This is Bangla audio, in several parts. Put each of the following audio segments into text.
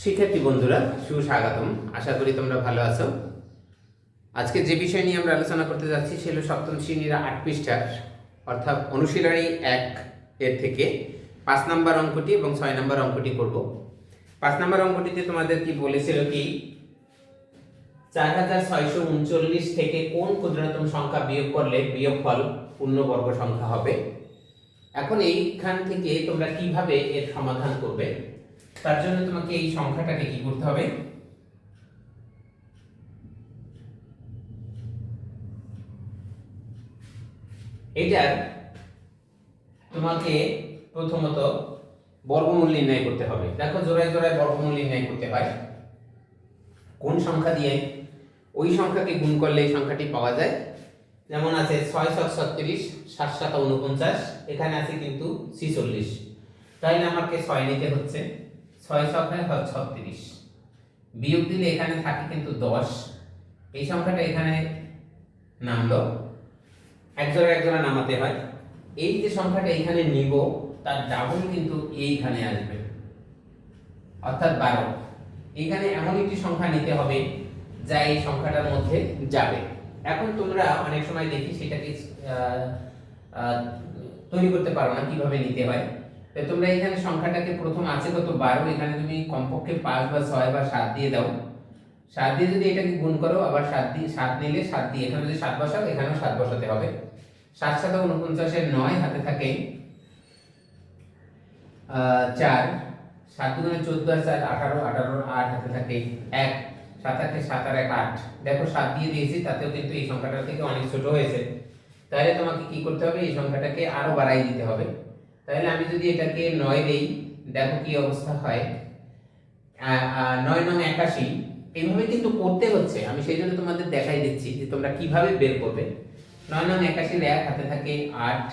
শিক্ষার্থী বন্ধুরা, সুস্বাগতম। আশা করি তোমরা ভালো আছো। আজকে যে বিষয় নিয়ে আমরা আলোচনা করতে যাচ্ছি সেটা হলো সপ্তম শ্রেণীর 8 পৃষ্ঠার অর্থাৎ অনুশীলনী 1 এর থেকে 5 নম্বর অঙ্কটি এবং 6 নম্বর অঙ্কটি করব। 5 নম্বর অঙ্কটিতে তোমাদের কি বলেছিল কি 4639 থেকে কোন ক্ষুদ্রতম সংখ্যা বিয়োগ করলে বিয়োগফল পূর্ণবর্গ সংখ্যা হবে। এখন এইখান থেকে তোমরা কিভাবে এর সমাধান করবে, তার জন্য তোমাকে এই সংখ্যাটাকে কি করতে হবে, এটার তোমাকে প্রথমত বর্গমূল নির্ণয় করতে হবে। দেখো জোড়ায় জোড়ায় বর্গমূল নির্ণয় করতে হয়। কোন সংখ্যা দিয়ে ওই সংখ্যাকে গুণ করলে এই সংখ্যাটি পাওয়া যায়। যেমন আছে 6 × 36 7 × 7 = 49, এখানে আছে কিন্তু 46, তাহলে আমাকে 6 নিতে হচ্ছে। 6 × 7 = 36, বিয়োগ দিলে এখানে থাকে কিন্তু 10, এই সংখ্যাটা এখানে নামলো, এক জোড়া নামাতে হয়। এই যে সংখ্যাটা এখানে নিব তার ডাবল কিন্তু এইখানে আসবে, অর্থাৎ 12। এখানে এমন একটি সংখ্যা নিতে হবে যা এই সংখ্যাটার মধ্যে যাবে। এখন তোমরা অনেক সময় দেখি সেটাকে তৈরি করতে পারো না কিভাবে নিতে হয়। তো তোমরা এখানে সংখ্যাটাকে প্রথম আছে কত 12, এখানে তুমি কমপক্ষে 5 বা 6 বা 7 দিয়ে দাও। 7 দিয়ে যদি এটাকে গুণ করো, আবার 7 দিয়ে 7 নিলে 7 দিয়ে এখানে যদি 7 বসাও এখানেও 7 বসাতে হবে। 7 × 7 = 49 এর 9 হাতে থাকে 4, 7 × 2 = 14 আর 4 18, 18 8 হাতে থাকে 1, 7 8 7 আর 1 8। দেখো 7 দিয়ে দিয়েছি, তাতেও কিন্তু এই সংখ্যাটা থেকে অনেক ছোট হয়েছে। তাহলে তোমাকে কি করতে হবে, এই সংখ্যাটাকে আরো বাড়াই দিতে হবে। তাহলে আমি যদি এটাকে 9 দেই, দেখো কি অবস্থা হয়। 9 9 81, এইভাবে কিন্তু করতে হচ্ছে। আমি সেই জন্য তোমাদের দেখাই দিচ্ছি যে তোমরা কিভাবে বের করবে। 9 9 81 1 হাতে থাকে 8,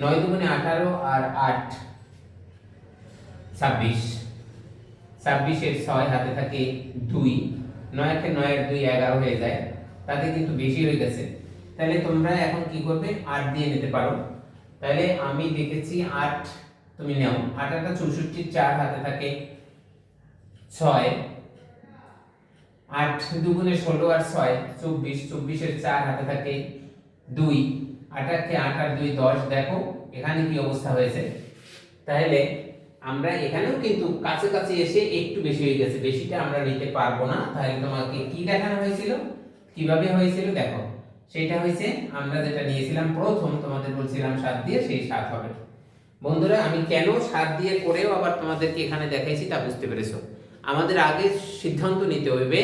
9 2 × 18 আর 8 26, 26 এর 6 হাতে থাকে 2, 9 কে 9 এর 2 11 হয়ে যায়, তাতে কিন্তু বেশি হয়ে গেছে। তাহলে তোমরা এখন কি করবে, 8 দিয়ে নিতে পারো। তাহলে আমি লিখেছি 8, তুমি নাও 8 8 64, 4 হাতে থাকে 6, 8 2 × 16 আর 6 24, 24 এর 4 হাতে থাকে 2, 8 কে 8 আর 2 10। দেখো এখানে কি অবস্থা হয়েছে। তাহলে আমরা এখানেও কিন্তু কাছাকাছি এসে একটু বেশি হয়ে গেছে, বেশিটা আমরা নিতে পারবো না। তাহলে তোমাকে কি দেখানো হয়েছিল, কিভাবে হয়েছিল দেখো। সেটা হয়েছে আমরা যেটা নিয়েছিলাম প্রথম, তোমাদের বলছিলাম 7 দিয়ে, সেই 7 হবে। বন্ধুরা, আমি কেন 7 দিয়ে করেও আবার তোমাদেরকে এখানে দেখাইছি তা বুঝতে পেরেছো। আমাদের আগে সিদ্ধান্ত নিতে হবে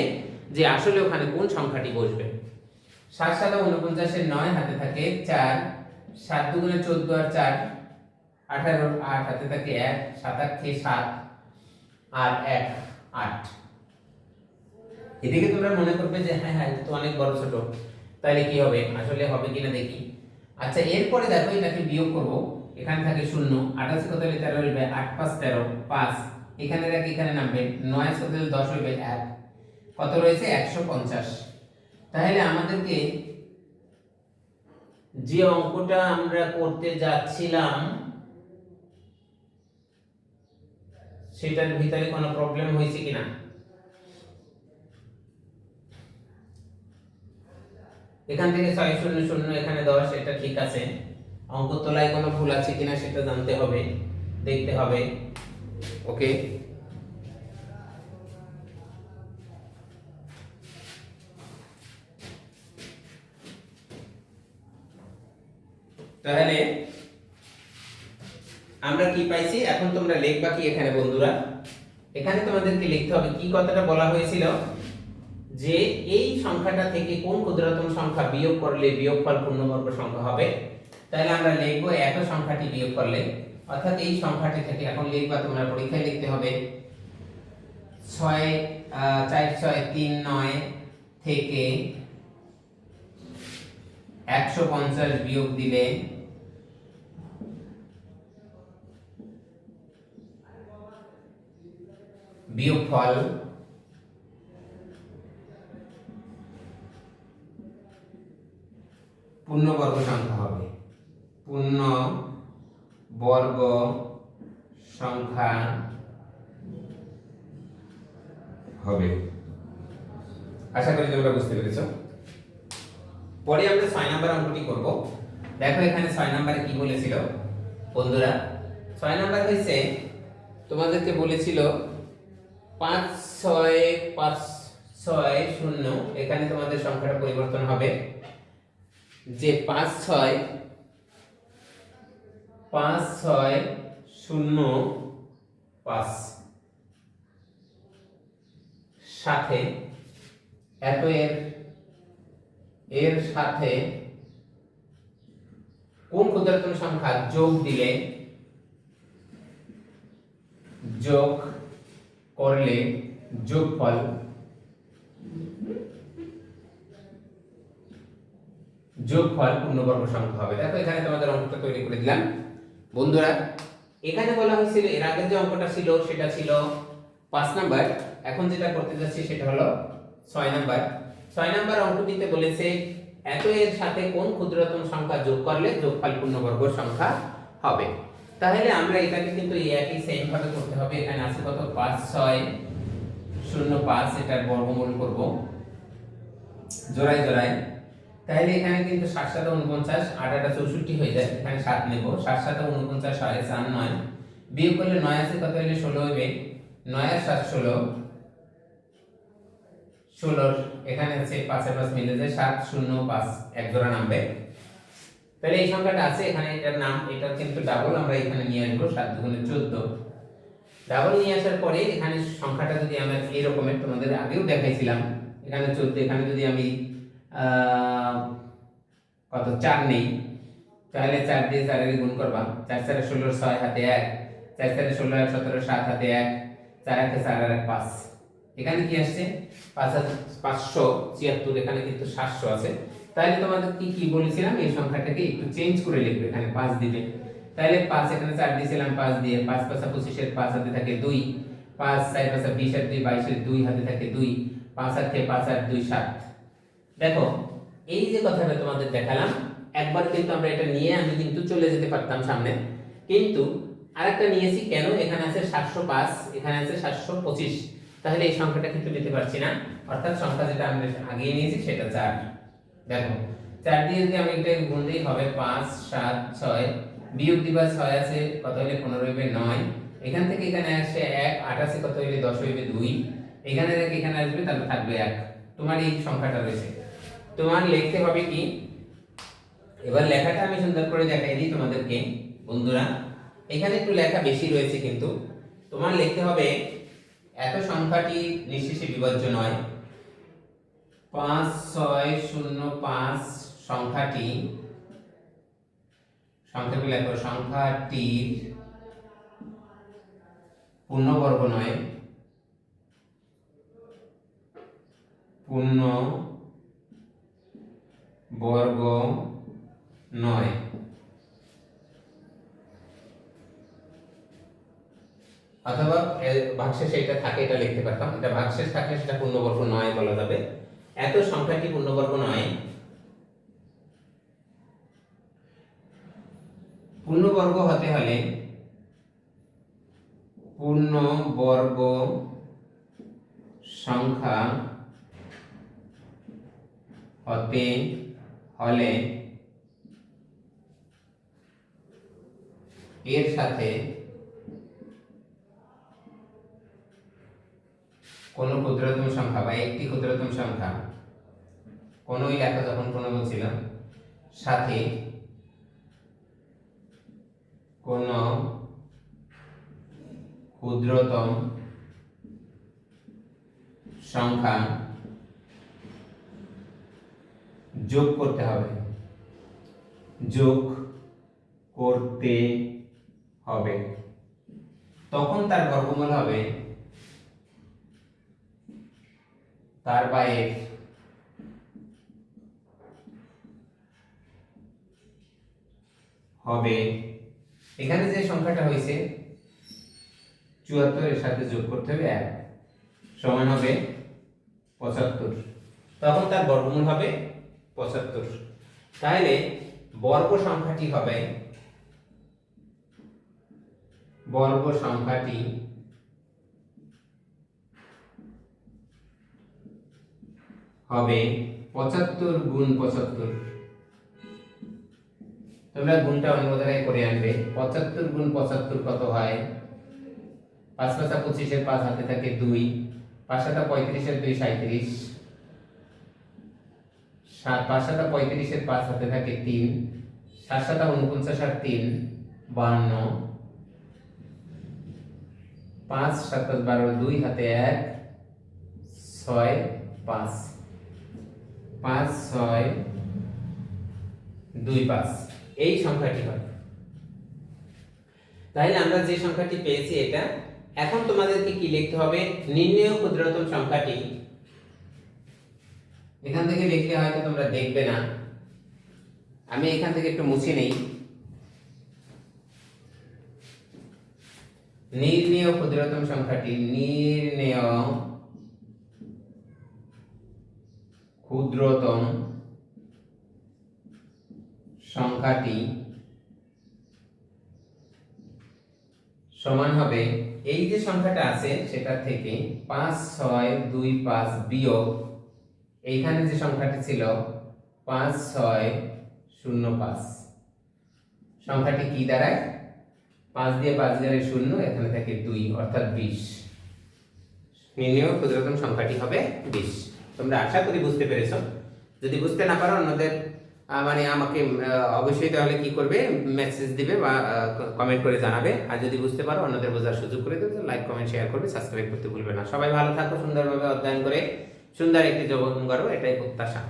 যে আসলে ওখানে কোন সংখ্যাটি বসবে। 7 7 49 এর 9 হাতে থাকে 4, 7 2 × 14 আর 4 18, 8 হাতে থাকে 1, 7 8 7 আর 1 8। এদিকে তোমরা মনে করবে যে হ্যাঁ হ্যাঁ এটা তো অনেক বড় ছোট, তাহলে কি হবে, আসলে হবে কিনা দেখি। আচ্ছা, এরপরে দেখো এটাকে বিয়োগ করব। এখানে থাকে 0, 28 কত হলে 13 হইবে 8 5 13 5, এখানে রাখি এখানে নামবে 9 কত হলে 10 হইবে 1, কত রয়েছে 150। তাহলে আমাদেরকে যে অঙ্কটা আমরা করতে যাচ্ছিলাম সেটার ভিতরে কোনো প্রবলেম হয়েছে কিনা। এখান থেকে 6 0 0 এখানে 10, এটা ঠিক আছে। অঙ্ক তোলায় কোনো ভুল আছে কিনা সেটা জানতে হবে, দেখতে হবে। ওকে, তাহলে আমরা কি পাইছি, এখন তোমরা লিখবা কি এখানে বন্ধুরা। এখানে তোমাদেরকে লিখতে হবে কি কথাটা বলা হয়েছিল, যে এই সংখ্যাটা থেকে কোন ক্ষুদ্রতম সংখ্যা বিয়োগ করলে বিয়োগফল পূর্ণবর্গ সংখ্যা হবে। তাহলে আমরা লিখব এত সংখ্যাটি বিয়োগ করলে, অর্থাৎ এই সংখ্যাটি থেকে এখন লিখবা, তোমরা পরীক্ষায় লিখতে হবে 6 4 6 3 9 থেকে 150 বিয়োগ দিলে বিয়োগফল পূর্ণবর্গ সংখ্যা হবে। পূর্ণবর্গ সংখ্যা হবে। আশা করি তোমরা বুঝতে পেরেছো। পরে আমরা 6 নাম্বার অঙ্কটি করব। দেখো এখানে 6 নম্বরে কি বলেছিল বন্ধুরা, 6 নাম্বার হইছে তোমাদেরকে বলেছিল 5 6 5 6 0, এখানে তোমাদের সংখ্যাটা পরিবর্তন হবে যে 5 6 0 5 সাথে এত এর সাথে কোন ক্ষুদ্রতম সংখ্যা যোগ দিলে যোগ করলে যোগফল পূর্ণবর্গ সংখ্যা হবে। দেখো এখানে তোমাদের অঙ্কটা তৈরি করে দিলাম বন্ধুরা। এখানে বলা হয়েছিল এর আগে যে অঙ্কটা ছিল সেটা ছিল 5 নাম্বার, এখন যেটা করতে যাচ্ছি সেটা হলো 6 নাম্বার। 6 নাম্বার অঙ্কটিতে বলেছে এত এর সাথে কোন ক্ষুদ্রতম সংখ্যা যোগ করলে যোগফল পূর্ণবর্গ সংখ্যা হবে। তাহলে আমরা এটাকে কিন্তু একই সেম ভাবে করতে হবে। এখানে আছে কত 5 6 0 5, এটার বর্গমূল করব জোড়ায় জোড়ায়। তাহলে এখানে কিন্তু 7 7 49, 8 8 64 হয়ে যায়, এখানে 7 নেব। 7 7 49 6 4 9, বিয়োগ করলে 9 আছে কত হলে 16 হবে, 9 আর 7 16, 16 এখানে আছে 5 এর 5 মিলে যায় 7 0 5, এক জোড়া নামবে। তাহলে এই সংখ্যাটা আছে এখানে, এটার নাম, এটা কিন্তু ডাবল আমরা এখানে নিয়ে আসবো, 7 দুগুণে 14। ডাবল নিয়ে আসার পরে এখানে সংখ্যাটা যদি আমরা এই রকমের তোমাদের আগেও দেখাইছিলাম, এখানে 14, এখানে যদি আমি কত 4 নেই, তাহলে 4 দিয়ে 4 এর গুণ করবা, 4 4 16, 6 হাতে 1, 4 4 16 আর 17, 7 হাতে 1, 4 হাতে 4 আর 1 5। এখানে কি আসছে 576, এখানে কিন্তু 700 আছে। তাহলে তোমাদের কি বলেছিলাম, এই সংখ্যাটাকে একটু চেঞ্জ করে লিখবে, এখানে 5 দিবে। তাহলে 5 এখানে 4 দিয়েছিলাম 5 দিয়ে, 5 5 25 এর 5 হাতে থাকে 2, 5 4 5 20 আর 2 22 এর 2 হাতে থাকে 2, 5 আর 5 আর 2 7। দেখো এই যে কথাটা তোমাদের দেখালাম, একবার কিন্তু আমরা এটা নিয়ে আমি কিন্তু চলে যেতে পারতাম সামনে, কিন্তু আরেকটা নিয়েছি কেন, এখানে আছে 705, এখানে আছে 725, তাহলে এই সংখ্যাটা কিন্তু নিতে পারছি না, অর্থাৎ সংখ্যা যেটা আমরা আগিয়ে নিয়েছি সেটা 4। দেখো 4 দিয়ে যদি আমি এটা গুণ দিই হবে 5 7 6, বিয়োগ দিবা 6 আছে কত হলে 15 হবে 9, এখান থেকে এখানে আসে 1, 8 আছে কত হলে 10 হবে 2, এখানে থেকে এখানে আসবে তাহলে থাকবে 1। তোমার এই সংখ্যাটা রয়েছে, তোমার লিখতে হবে কি, এবার লেখাটা আমি সুন্দর করে দেখাই দিই তোমাদেরকে বন্ধুরা। এখানে একটু লেখা বেশি রয়েছে, কিন্তু তোমার লিখতে হবে এত সংখ্যাটি নিঃশেষে বিভাজ্য নয়। 5 6 0 5 সংখ্যাটি, সংক্ষেপে লেখো, সংখ্যাটির পূর্ণবর্গ নয়, পূর্ণবর্গ নয়। অথবা ভাগশেষ এটা থাকে, এটা লিখতে পারতাম, এটা ভাগশেষ থাকলে সেটা পূর্ণবর্গ নয় বলা যাবে। এত সংখ্যাটি পূর্ণবর্গ নয়, পূর্ণবর্গ হতে হলে, পূর্ণবর্গ সংখ্যা হতে হলে এর সাথে কোন ক্ষুদ্রতম সংখ্যা বা একটি ক্ষুদ্রতম সংখ্যা, কোনই লেখা যখন কোন বলছিলাম, সাথে কোন ক্ষুদ্রতম সংখ্যা যোগ করতে হবে, যোগ করতে হবে, তখন তার বর্গমূল হবে তার বাইরে হবে। এখানে যে সংখ্যাটা হয়েছে 74, এর সাথে যোগ করতে হবে 1, সমান হবে 75, তখন তার বর্গমূল হবে 75। তাহলে বর্গ সংখ্যাটি হবে, বর্গ সংখ্যাটি হবে 75 গুণ 75। তোমরা গুণটা অন্য জায়গায় করে আনবে। 75 গুণ 75 কত হয়? 5 5 25 এর 5 হাতে থাকে 2, 5 7 35 এর 2 37, 5 7 35 এর 5 হাতে থাকে 3, 7 7 49 আর 3 52, 5 7 12 2 হাতে 1 6 5, 5 6 2 5 এই সংখ্যাটি হয়। তাহলে আমরা যে সংখ্যাটি পেয়েছি এটা। এখন তোমাদেরকে কি লিখতে হবে? নির্ণেয় ক্ষুদ্রতম সংখ্যাটি। এখান থেকে লিখলে হয়তো তোমরা দেখবে না, আমি এখান থেকে একটু মুছে নেই। নির্ণেয় ক্ষুদ্রতম সংখ্যাটি, নির্ণেয় ক্ষুদ্রতম সংখ্যাটি সমান হবে, এই যে সংখ্যাটা আছে সেটা থেকে 5 6 2 5 বিয়োগ এইখানে যে সংখ্যাটি ছিল 5 6 0 5। সংখ্যাটি কি দাঁড়ায়? 5 দিয়ে 5 গেলে 0, এখানে থাকে 2 অর্থাৎ 20। নির্ণেয় ক্ষুদ্রতম সংখ্যাটি হবে 20। তোমরা আশা করি বুঝতে পেরেছো। যদি বুঝতে না পারো অন্যদের মানে আমাকে অবশ্যই তাহলে কি করবে, মেসেজ দিবে বা কমেন্ট করে জানাবে। আর যদি বুঝতে পারো অন্যদের বোঝার সুযোগ করে দেবে, লাইক কমেন্ট শেয়ার করবে, সাবস্ক্রাইব করতে ভুলবে না। সবাই ভালো থাকো, সুন্দরভাবে অধ্যয়ন করে সুন্দর একটি জীবন গড়ো, এটাই প্রত্যাশা।